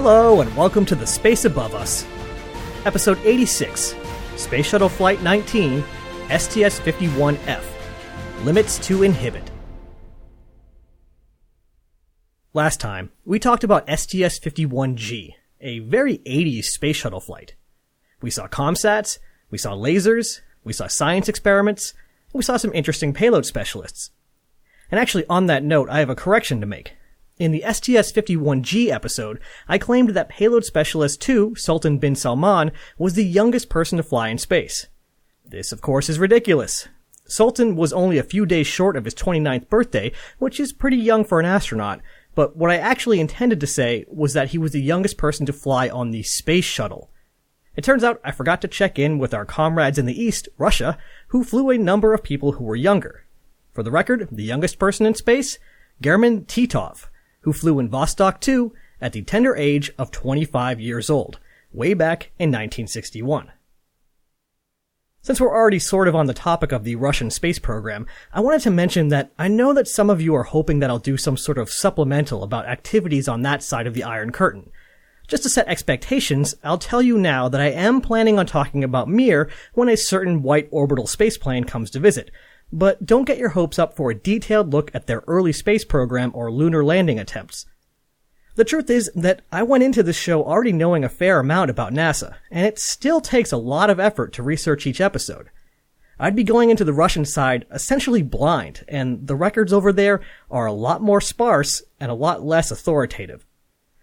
Hello and welcome to The Space Above Us. Episode 86, Space Shuttle Flight 19, STS-51F, Limits to Inhibit. Last time, we talked about STS-51G, a very 80s space shuttle flight. We saw comsats, we saw lasers, we saw science experiments, and we saw some interesting payload specialists. And actually, on that note, I have a correction to make. In the STS-51G episode, I claimed that payload specialist 2, Sultan bin Salman, was the youngest person to fly in space. This, of course, is ridiculous. Sultan was only a few days short of his 29th birthday, which is pretty young for an astronaut, but what I actually intended to say was that he was the youngest person to fly on the space shuttle. It turns out I forgot to check in with our comrades in the East, Russia, who flew a number of people who were younger. For the record, the youngest person in space? German Titov, who flew in Vostok 2 at the tender age of 25 years old, way back in 1961. Since we're already sort of on the topic of the Russian space program, I wanted to mention that I know that some of you are hoping that I'll do some sort of supplemental about activities on that side of the Iron Curtain. Just to set expectations, I'll tell you now that I am planning on talking about Mir when a certain white orbital spaceplane comes to visit, but don't get your hopes up for a detailed look at their early space program or lunar landing attempts. The truth is that I went into this show already knowing a fair amount about NASA, and it still takes a lot of effort to research each episode. I'd be going into the Russian side essentially blind, and the records over there are a lot more sparse and a lot less authoritative.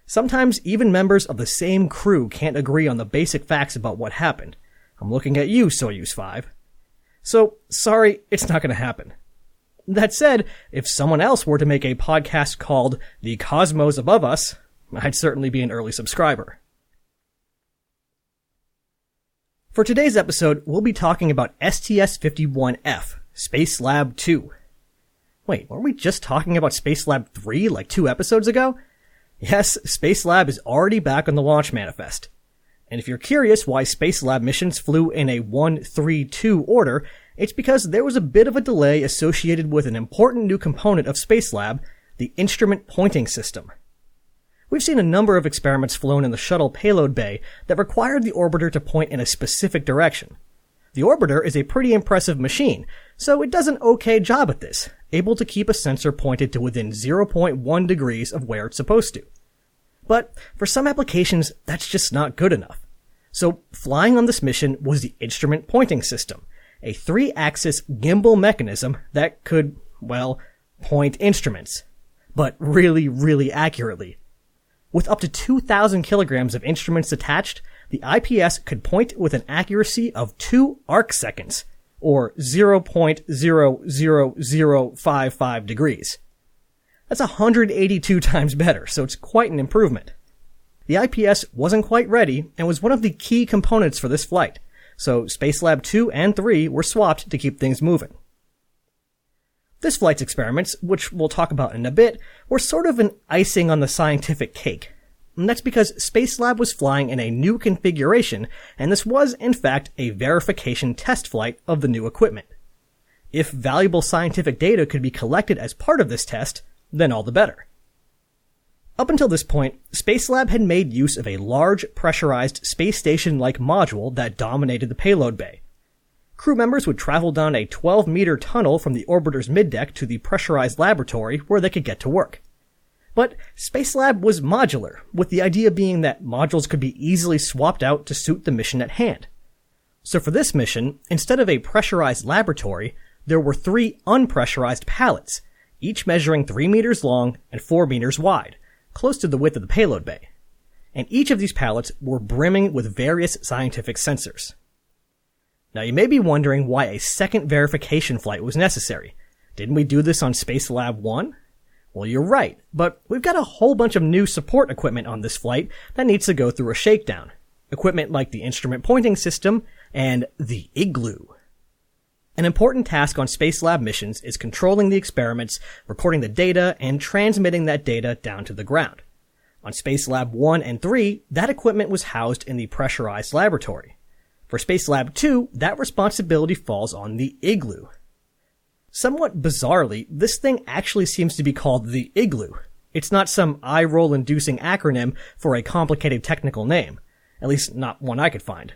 Sometimes even members of the same crew can't agree on the basic facts about what happened. I'm looking at you, Soyuz 5. So, sorry, it's not going to happen. That said, if someone else were to make a podcast called The Cosmos Above Us, I'd certainly be an early subscriber. For today's episode, we'll be talking about STS-51F, Space Lab 2. Wait, weren't we just talking about Space Lab 3 like 2 episodes ago? Yes, Space Lab is already back on the launch manifest. And if you're curious why Space Lab missions flew in a 1-3-2 order, it's because there was a bit of a delay associated with an important new component of Space Lab, the instrument pointing system. We've seen a number of experiments flown in the shuttle payload bay that required the orbiter to point in a specific direction. The orbiter is a pretty impressive machine, so it does an okay job at this, able to keep a sensor pointed to within 0.1 degrees of where it's supposed to. But for some applications, that's just not good enough. So flying on this mission was the instrument pointing system, a 3-axis gimbal mechanism that could, well, point instruments. But really, really accurately. With up to 2,000 kilograms of instruments attached, the IPS could point with an accuracy of 2 arc seconds, or 0.00055 degrees. That's 182 times better, so it's quite an improvement. The IPS wasn't quite ready and was one of the key components for this flight, so Space Lab 2 and 3 were swapped to keep things moving. This flight's experiments, which we'll talk about in a bit, were sort of an icing on the scientific cake. And that's because Space Lab was flying in a new configuration, and this was, in fact, a verification test flight of the new equipment. If valuable scientific data could be collected as part of this test, then all the better. Up until this point, Space Lab had made use of a large, pressurized, space station-like module that dominated the payload bay. Crew members would travel down a 12-meter tunnel from the orbiter's middeck to the pressurized laboratory where they could get to work. But Space Lab was modular, with the idea being that modules could be easily swapped out to suit the mission at hand. So for this mission, instead of a pressurized laboratory, there were 3 unpressurized pallets, each measuring 3 meters long and 4 meters wide, close to the width of the payload bay. And each of these pallets were brimming with various scientific sensors. Now you may be wondering why a second verification flight was necessary. Didn't we do this on Space Lab 1? Well, you're right, but we've got a whole bunch of new support equipment on this flight that needs to go through a shakedown. Equipment like the instrument pointing system and the Igloo. An important task on Space Lab missions is controlling the experiments, recording the data, and transmitting that data down to the ground. On Space Lab 1 and 3, that equipment was housed in the pressurized laboratory. For Space Lab 2, that responsibility falls on the Igloo. Somewhat bizarrely, this thing actually seems to be called the Igloo. It's not some eye-roll-inducing acronym for a complicated technical name, at least not one I could find.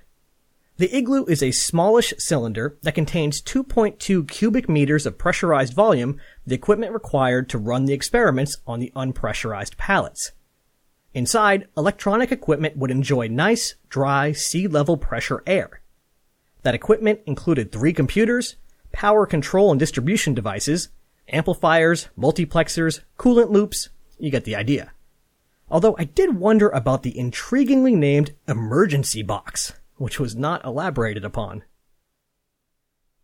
The Igloo is a smallish cylinder that contains 2.2 cubic meters of pressurized volume, the equipment required to run the experiments on the unpressurized pallets. Inside, electronic equipment would enjoy nice, dry, sea-level pressure air. That equipment included 3 computers, power control and distribution devices, amplifiers, multiplexers, coolant loops. You get the idea. Although I did wonder about the intriguingly named emergency box, which was not elaborated upon.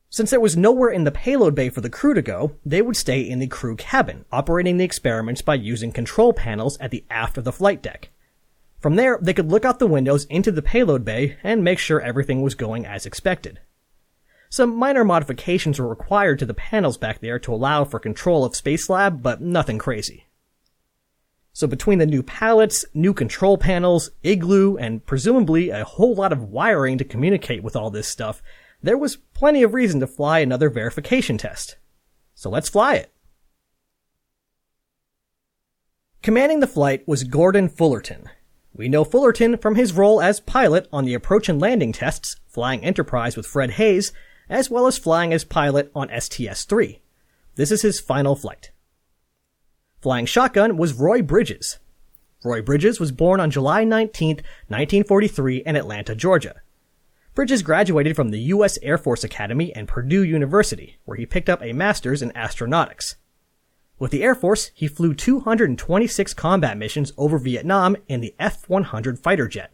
Since there was nowhere in the payload bay for the crew to go, they would stay in the crew cabin, operating the experiments by using control panels at the aft of the flight deck. From there, they could look out the windows into the payload bay and make sure everything was going as expected. Some minor modifications were required to the panels back there to allow for control of Spacelab, but nothing crazy. So between the new pallets, new control panels, Igloo, and presumably a whole lot of wiring to communicate with all this stuff, there was plenty of reason to fly another verification test. So let's fly it. Commanding the flight was Gordon Fullerton. We know Fullerton from his role as pilot on the approach and landing tests, flying Enterprise with Fred Hayes, as well as flying as pilot on STS-3. This is his final flight. Flying shotgun was Roy Bridges. Roy Bridges was born on July 19, 1943 in Atlanta, Georgia. Bridges graduated from the U.S. Air Force Academy and Purdue University, where he picked up a master's in astronautics. With the Air Force, he flew 226 combat missions over Vietnam in the F-100 fighter jet.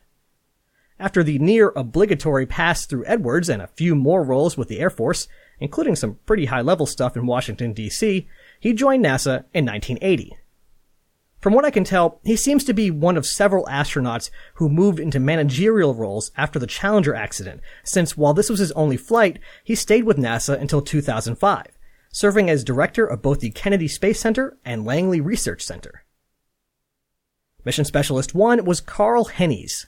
After the near-obligatory pass through Edwards and a few more roles with the Air Force, including some pretty high-level stuff in Washington, D.C., he joined NASA in 1980. From what I can tell, he seems to be one of several astronauts who moved into managerial roles after the Challenger accident, since while this was his only flight, he stayed with NASA until 2005, serving as director of both the Kennedy Space Center and Langley Research Center. Mission Specialist 1 was Carl Hennies.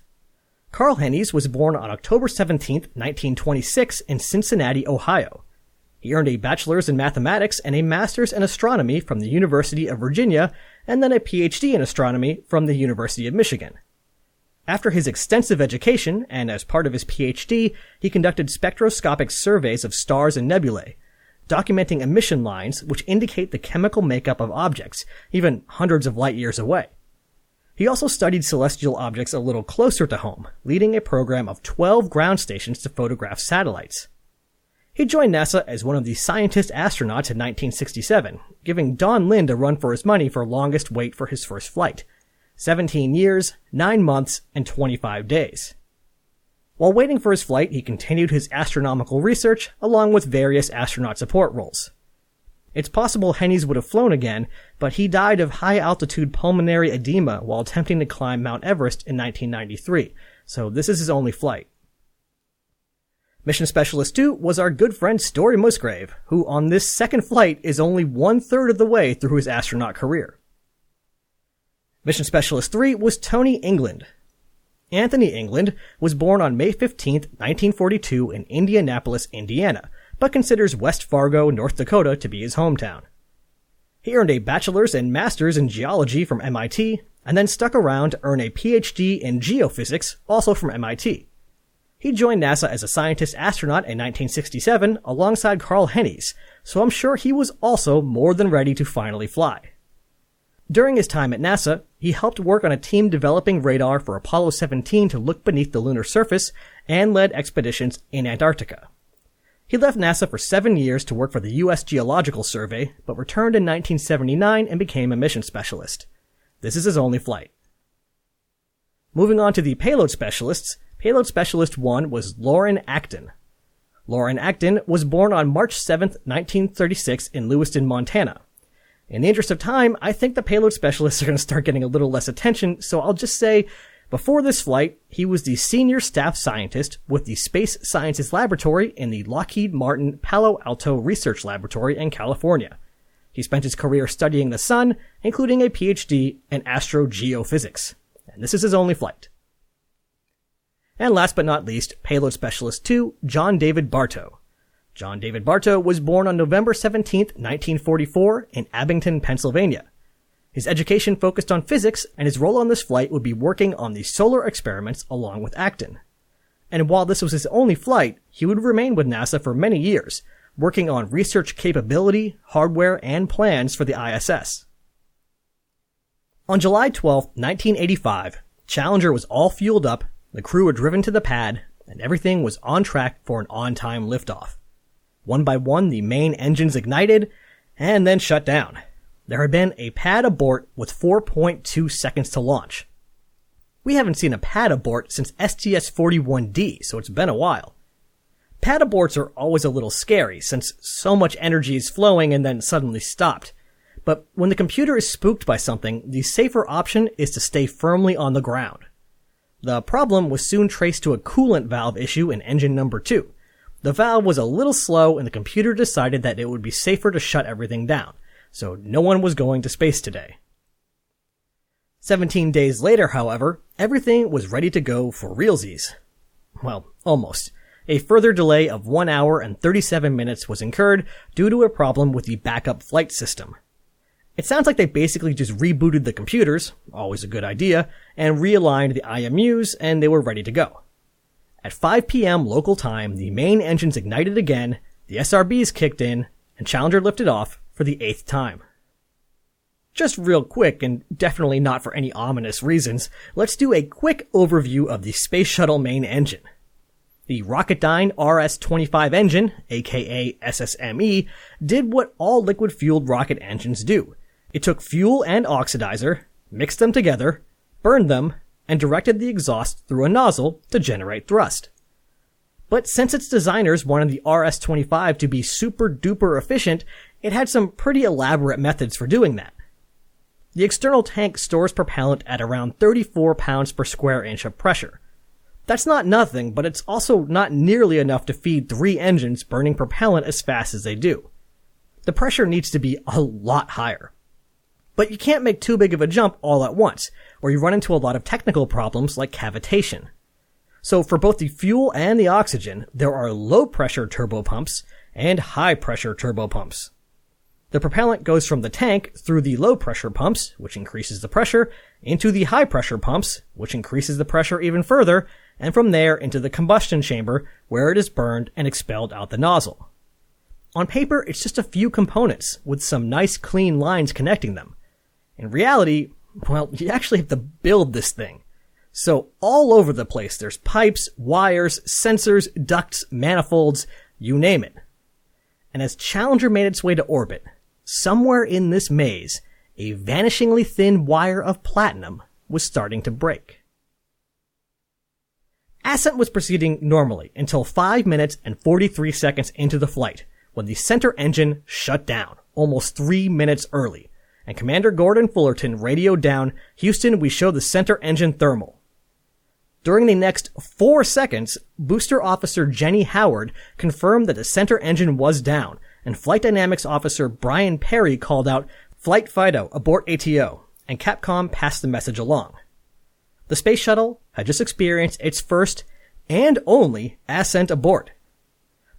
Carl Hennies was born on October 17, 1926 in Cincinnati, Ohio. He earned a bachelor's in mathematics and a master's in astronomy from the University of Virginia, and then a PhD in astronomy from the University of Michigan. After his extensive education, and as part of his PhD, he conducted spectroscopic surveys of stars and nebulae, documenting emission lines which indicate the chemical makeup of objects, even hundreds of light years away. He also studied celestial objects a little closer to home, leading a program of 12 ground stations to photograph satellites. He joined NASA as one of the scientist astronauts in 1967, giving Don Lind a run for his money for longest wait for his first flight. 17 years, 9 months, and 25 days. While waiting for his flight, he continued his astronomical research along with various astronaut support roles. It's possible Hennies would have flown again, but he died of high-altitude pulmonary edema while attempting to climb Mount Everest in 1993, so this is his only flight. Mission Specialist 2 was our good friend Story Musgrave, who on this second flight is only 1/3 of the way through his astronaut career. Mission Specialist 3 was Tony England. Anthony England was born on May 15, 1942 in Indianapolis, Indiana, but considers West Fargo, North Dakota to be his hometown. He earned a bachelor's and master's in geology from MIT, and then stuck around to earn a PhD in geophysics, also from MIT. He joined NASA as a scientist-astronaut in 1967 alongside Carl Hennies, so I'm sure he was also more than ready to finally fly. During his time at NASA, he helped work on a team developing radar for Apollo 17 to look beneath the lunar surface and led expeditions in Antarctica. He left NASA for 7 years to work for the U.S. Geological Survey, but returned in 1979 and became a mission specialist. This is his only flight. Moving on to the payload specialists, Payload Specialist 1 was Lauren Acton. Lauren Acton was born on March 7, 1936 in Lewiston, Montana. In the interest of time, I think the payload specialists are going to start getting a little less attention, so I'll just say, before this flight, he was the senior staff scientist with the Space Sciences Laboratory in the Lockheed Martin Palo Alto Research Laboratory in California. He spent his career studying the sun, including a PhD in astrogeophysics. And this is his only flight. And last but not least, Payload Specialist 2, John David Bartow. John David Bartow was born on November 17, 1944 in Abington, Pennsylvania. His education focused on physics, and his role on this flight would be working on the solar experiments along with Acton. And while this was his only flight, he would remain with NASA for many years, working on research capability, hardware, and plans for the ISS. On July 12, 1985, Challenger was all fueled up, the crew were driven to the pad, and everything was on track for an on-time liftoff. One by one, the main engines ignited, and then shut down. There had been a pad abort with 4.2 seconds to launch. We haven't seen a pad abort since STS-51D, so it's been a while. Pad aborts are always a little scary, since so much energy is flowing and then suddenly stopped. But when the computer is spooked by something, the safer option is to stay firmly on the ground. The problem was soon traced to a coolant valve issue in engine number 2. The valve was a little slow, and the computer decided that it would be safer to shut everything down, so no one was going to space today. 17 days later, however, everything was ready to go for realsies. Well, almost. A further delay of 1 hour and 37 minutes was incurred due to a problem with the backup flight system. It sounds like they basically just rebooted the computers, always a good idea, and realigned the IMUs, and they were ready to go. At 5 p.m. local time, the main engines ignited again, the SRBs kicked in, and Challenger lifted off for the 8th time. Just real quick, and definitely not for any ominous reasons, let's do a quick overview of the Space Shuttle main engine. The Rocketdyne RS-25 engine, aka SSME, did what all liquid-fueled rocket engines do. It took fuel and oxidizer, mixed them together, burned them, and directed the exhaust through a nozzle to generate thrust. But since its designers wanted the RS-25 to be super duper efficient, it had some pretty elaborate methods for doing that. The external tank stores propellant at around 34 pounds per square inch of pressure. That's not nothing, but it's also not nearly enough to feed 3 engines burning propellant as fast as they do. The pressure needs to be a lot higher. But you can't make too big of a jump all at once, or you run into a lot of technical problems like cavitation. So for both the fuel and the oxygen, there are low-pressure turbopumps and high-pressure turbopumps. The propellant goes from the tank through the low-pressure pumps, which increases the pressure, into the high-pressure pumps, which increases the pressure even further, and from there into the combustion chamber, where it is burned and expelled out the nozzle. On paper, it's just a few components, with some nice clean lines connecting them. In reality, well, you actually have to build this thing. So all over the place, there's pipes, wires, sensors, ducts, manifolds, you name it. And as Challenger made its way to orbit, somewhere in this maze, a vanishingly thin wire of platinum was starting to break. Ascent was proceeding normally until 5 minutes and 43 seconds into the flight, when the center engine shut down, almost 3 minutes early, and Commander Gordon Fullerton radioed down, "Houston, we show the center engine thermal." During the next 4 seconds, Booster Officer Jenny Howard confirmed that the center engine was down, and Flight Dynamics Officer Brian Perry called out, "Flight Fido, abort ATO," and Capcom passed the message along. The space shuttle had just experienced its first and only ascent abort.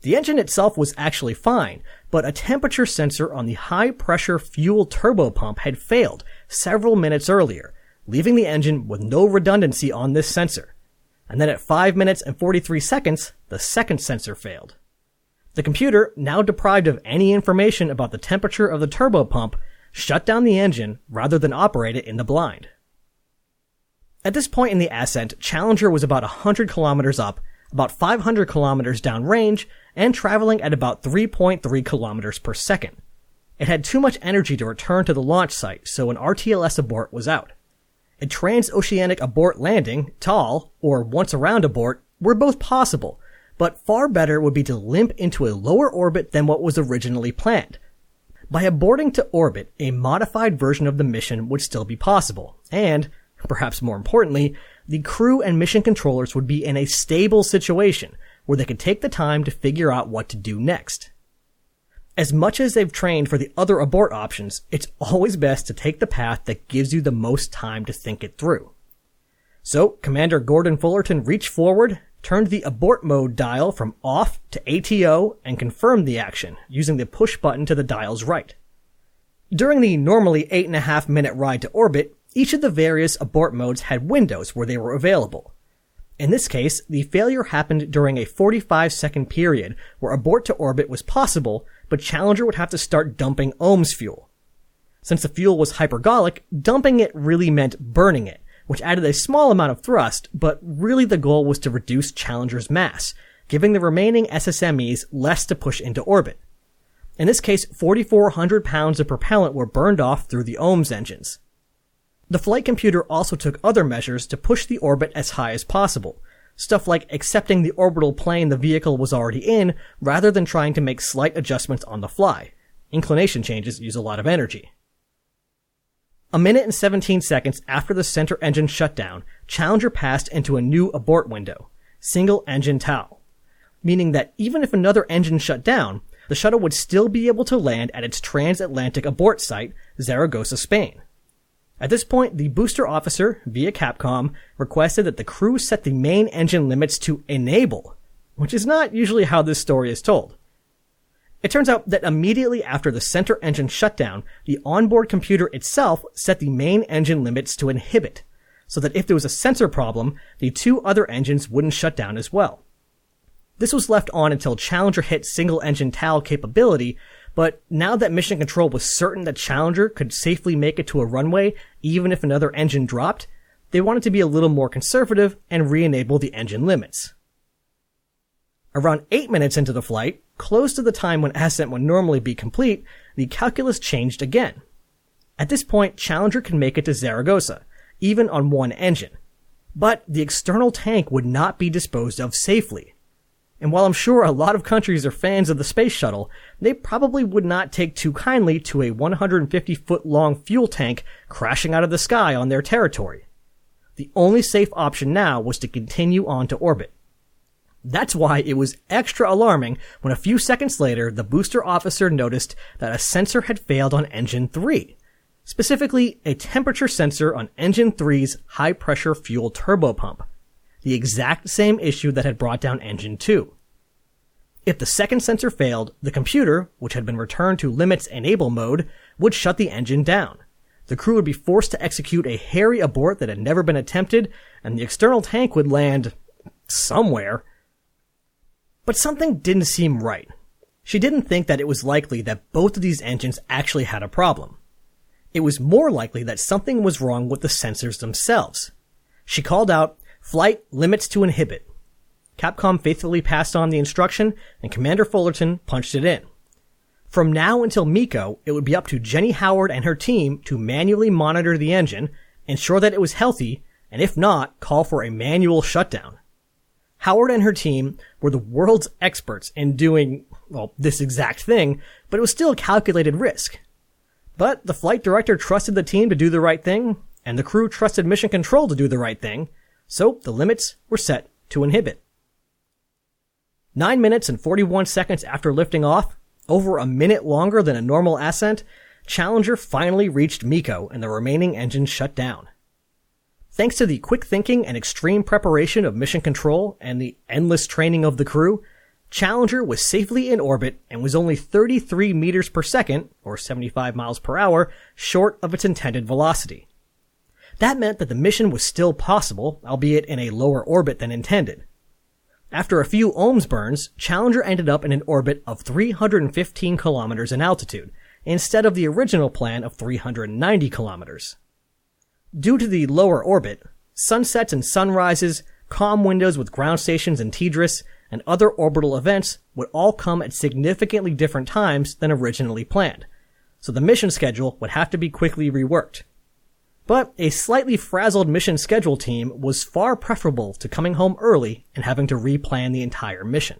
The engine itself was actually fine, but a temperature sensor on the high-pressure fuel turbopump had failed several minutes earlier, leaving the engine with no redundancy on this sensor. And then at 5 minutes and 43 seconds, the second sensor failed. The computer, now deprived of any information about the temperature of the turbopump, shut down the engine rather than operate it in the blind. At this point in the ascent, Challenger was about 100 kilometers up, about 500 kilometers downrange, and traveling at about 3.3 kilometers per second. It had too much energy to return to the launch site, so an RTLS abort was out. A transoceanic abort landing, TAL, or once around abort, were both possible, but far better would be to limp into a lower orbit than what was originally planned. By aborting to orbit, a modified version of the mission would still be possible, and, perhaps more importantly, the crew and mission controllers would be in a stable situation where they could take the time to figure out what to do next. As much as they've trained for the other abort options, it's always best to take the path that gives you the most time to think it through. So, Commander Gordon Fullerton reached forward, turned the abort mode dial from off to ATO, and confirmed the action using the push button to the dial's right. During the normally 8.5-minute ride to orbit, each of the various abort modes had windows where they were available. In this case, the failure happened during a 45-second period where abort to orbit was possible, but Challenger would have to start dumping OMS fuel. Since the fuel was hypergolic, dumping it really meant burning it, which added a small amount of thrust, but really the goal was to reduce Challenger's mass, giving the remaining SSMEs less to push into orbit. In this case, 4,400 pounds of propellant were burned off through the OMS engines. The flight computer also took other measures to push the orbit as high as possible, stuff like accepting the orbital plane the vehicle was already in rather than trying to make slight adjustments on the fly. Inclination changes use a lot of energy. A minute and 17 seconds after the center engine shut down, Challenger passed into a new abort window, single engine TOW, meaning that even if another engine shut down, the shuttle would still be able to land at its transatlantic abort site, Zaragoza, Spain. At this point, the booster officer, via Capcom, requested that the crew set the main engine limits to enable, which is not usually how this story is told. It turns out that immediately after the center engine shut down, the onboard computer itself set the main engine limits to inhibit, so that if there was a sensor problem, the two other engines wouldn't shut down as well. This was left on until Challenger hit single-engine TOW capability, but now that Mission Control was certain that Challenger could safely make it to a runway even if another engine dropped, they wanted to be a little more conservative and re-enable the engine limits. Around 8 minutes into the flight, close to the time when ascent would normally be complete, the calculus changed again. At this point, Challenger could make it to Zaragoza, even on one engine. But the external tank would not be disposed of safely. And while I'm sure a lot of countries are fans of the space shuttle, they probably would not take too kindly to a 150-foot-long fuel tank crashing out of the sky on their territory. The only safe option now was to continue on to orbit. That's why it was extra alarming when a few seconds later the booster officer noticed that a sensor had failed on Engine 3, specifically a temperature sensor on Engine 3's high-pressure fuel turbopump, the exact same issue that had brought down Engine 2. If the second sensor failed, the computer, which had been returned to limits enable mode, would shut the engine down. The crew would be forced to execute a hairy abort that had never been attempted, and the external tank would land somewhere. But something didn't seem right. She didn't think that it was likely that both of these engines actually had a problem. It was more likely that something was wrong with the sensors themselves. She called out, "Flight limits to inhibit." Capcom faithfully passed on the instruction, and Commander Fullerton punched it in. From now until MECO, it would be up to Jenny Howard and her team to manually monitor the engine, ensure that it was healthy, and if not, call for a manual shutdown. Howard and her team were the world's experts in doing, well, this exact thing, but it was still a calculated risk. But the flight director trusted the team to do the right thing, and the crew trusted Mission Control to do the right thing, so the limits were set to inhibit. 9 minutes and 41 seconds after lifting off, over a minute longer than a normal ascent, Challenger finally reached MECO and the remaining engines shut down. Thanks to the quick thinking and extreme preparation of Mission Control and the endless training of the crew, Challenger was safely in orbit and was only 33 meters per second, or 75 miles per hour, short of its intended velocity. That meant that the mission was still possible, albeit in a lower orbit than intended. After a few ohms burns, Challenger ended up in an orbit of 315 kilometers in altitude, instead of the original plan of 390 kilometers. Due to the lower orbit, sunsets and sunrises, calm windows with ground stations in Tidris, and other orbital events would all come at significantly different times than originally planned, so the mission schedule would have to be quickly reworked. But a slightly frazzled mission schedule team was far preferable to coming home early and having to replan the entire mission.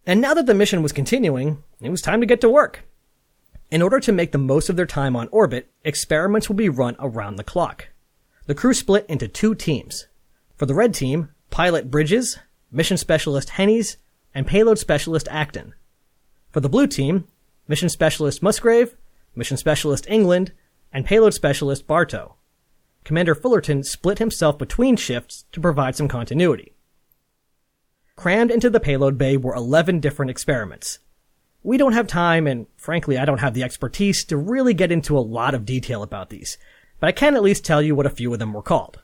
And now that the mission was continuing, it was time to get to work. In order to make the most of their time on orbit, experiments will be run around the clock. The crew split into two teams. For the red team, pilot Bridges, mission specialist Hennies, and payload specialist Acton. For the blue team, mission specialist Musgrave, mission specialist England, and payload specialist Bartow. Commander Fullerton split himself between shifts to provide some continuity. Crammed into the payload bay were 11 different experiments. We don't have time, and frankly I don't have the expertise to really get into a lot of detail about these, but I can at least tell you what a few of them were called.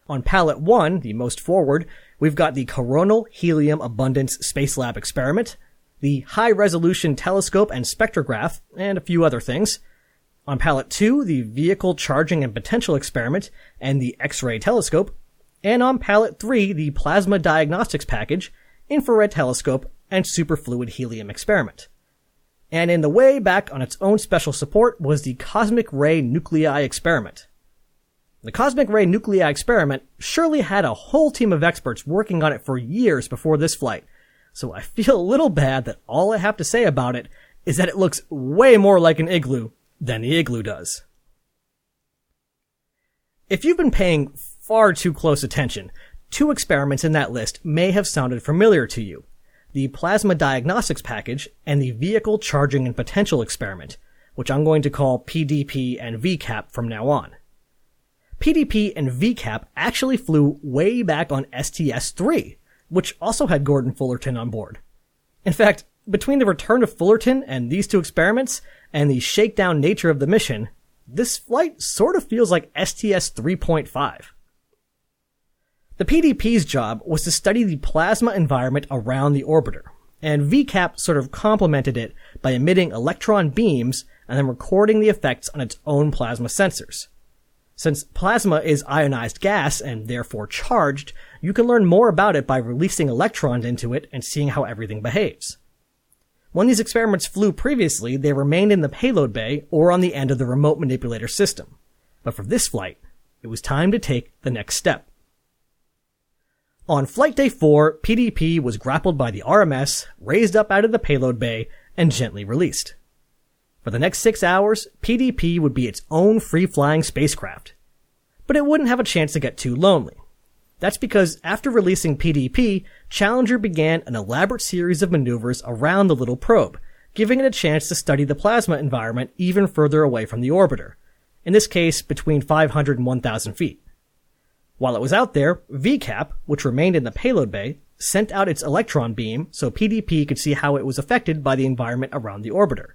On Palette 1, the most forward, we've got the Coronal Helium Abundance Space Lab Experiment, the High Resolution Telescope and Spectrograph, and a few other things. On Palette 2, the Vehicle Charging and Potential Experiment and the X-ray Telescope, and on Palette 3, the Plasma Diagnostics Package, Infrared Telescope, and Superfluid Helium Experiment. And in the way back on its own special support was the Cosmic Ray Nuclei Experiment. The Cosmic Ray Nuclei Experiment surely had a whole team of experts working on it for years before this flight, so I feel a little bad that all I have to say about it is that it looks way more like an igloo than the igloo does. If you've been paying far too close attention, two experiments in that list may have sounded familiar to you: the Plasma Diagnostics Package and the Vehicle Charging and Potential Experiment, which I'm going to call PDP and VCAP from now on. PDP and VCAP actually flew way back on STS-3, which also had Gordon Fullerton on board. In fact, between the return of Fullerton and these two experiments, and the shakedown nature of the mission, this flight sort of feels like STS 3.5. The PDP's job was to study the plasma environment around the orbiter, and VCAP sort of complemented it by emitting electron beams and then recording the effects on its own plasma sensors. Since plasma is ionized gas and therefore charged, you can learn more about it by releasing electrons into it and seeing how everything behaves. When these experiments flew previously, they remained in the payload bay or on the end of the remote manipulator system. But for this flight, it was time to take the next step. On Flight Day 4, PDP was grappled by the RMS, raised up out of the payload bay, and gently released. For the next 6 hours, PDP would be its own free-flying spacecraft. But it wouldn't have a chance to get too lonely. That's because after releasing PDP, Challenger began an elaborate series of maneuvers around the little probe, giving it a chance to study the plasma environment even further away from the orbiter, in this case between 500 and 1,000 feet. While it was out there, VCAP, which remained in the payload bay, sent out its electron beam so PDP could see how it was affected by the environment around the orbiter.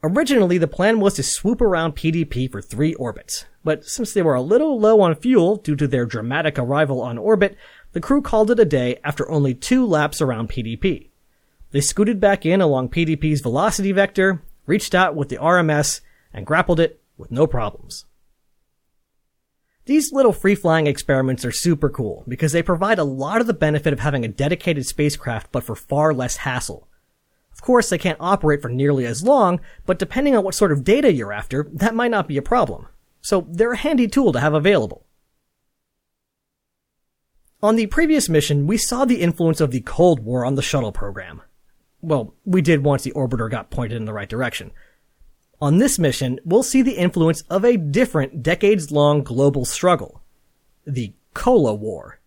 Originally, the plan was to swoop around PDP for 3 orbits, but since they were a little low on fuel due to their dramatic arrival on orbit, the crew called it a day after only 2 laps around PDP. They scooted back in along PDP's velocity vector, reached out with the RMS, and grappled it with no problems. These little free-flying experiments are super cool because they provide a lot of the benefit of having a dedicated spacecraft but for far less hassle. Of course, they can't operate for nearly as long, but depending on what sort of data you're after, that might not be a problem. So they're a handy tool to have available. On the previous mission, we saw the influence of the Cold War on the shuttle program. Well, we did once the orbiter got pointed in the right direction. On this mission, we'll see the influence of a different decades-long global struggle. The Cola War.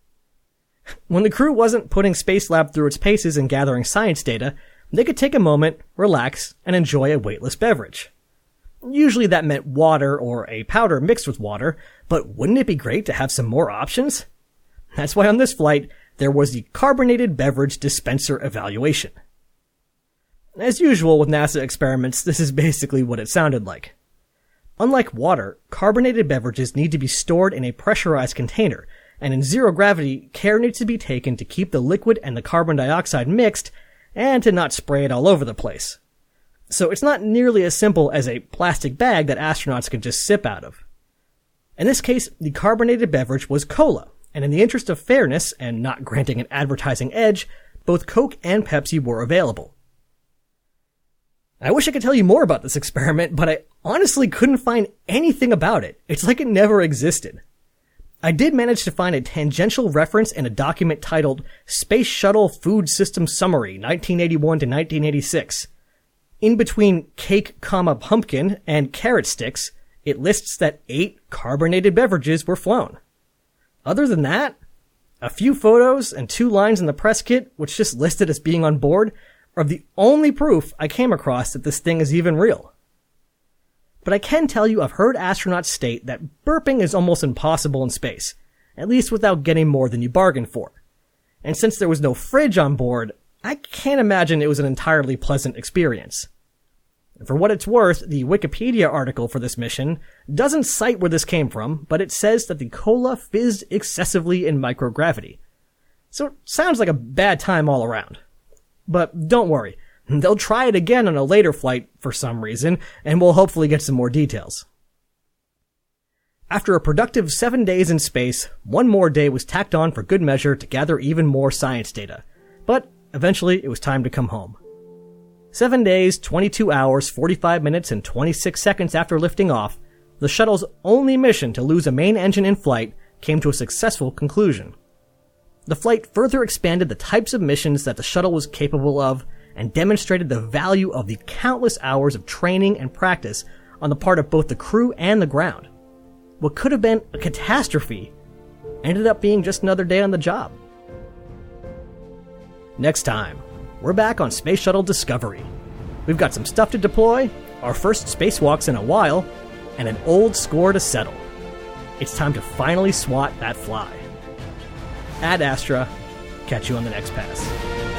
When the crew wasn't putting Spacelab through its paces and gathering science data, they could take a moment, relax, and enjoy a weightless beverage. Usually that meant water or a powder mixed with water, but wouldn't it be great to have some more options? That's why on this flight, there was the Carbonated Beverage Dispenser Evaluation. As usual with NASA experiments, this is basically what it sounded like. Unlike water, carbonated beverages need to be stored in a pressurized container, and in zero gravity, care needs to be taken to keep the liquid and the carbon dioxide mixed, and to not spray it all over the place. So it's not nearly as simple as a plastic bag that astronauts can just sip out of. In this case, the carbonated beverage was cola, and in the interest of fairness and not granting an advertising edge, both Coke and Pepsi were available. I wish I could tell you more about this experiment, but I honestly couldn't find anything about it. It's like it never existed. I did manage to find a tangential reference in a document titled Space Shuttle Food System Summary, 1981 to 1986. In between cake, pumpkin, and carrot sticks, it lists that 8 carbonated beverages were flown. Other than that, a few photos and 2 lines in the press kit, which just listed as being on board, are the only proof I came across that this thing is even real. But I can tell you I've heard astronauts state that burping is almost impossible in space, at least without getting more than you bargained for. And since there was no fridge on board, I can't imagine it was an entirely pleasant experience. For what it's worth, the Wikipedia article for this mission doesn't cite where this came from, but it says that the cola fizzed excessively in microgravity. So it sounds like a bad time all around. But don't worry, they'll try it again on a later flight for some reason, and we'll hopefully get some more details. After a productive 7 days in space, one more day was tacked on for good measure to gather even more science data. But eventually, it was time to come home. 7 days, 22 hours, 45 minutes, and 26 seconds after lifting off, the shuttle's only mission to lose a main engine in flight came to a successful conclusion. The flight further expanded the types of missions that the shuttle was capable of and demonstrated the value of the countless hours of training and practice on the part of both the crew and the ground. What could have been a catastrophe ended up being just another day on the job. Next time, we're back on Space Shuttle Discovery. We've got some stuff to deploy, our first spacewalks in a while, and an old score to settle. It's time to finally swat that fly. Ad Astra, catch you on the next pass.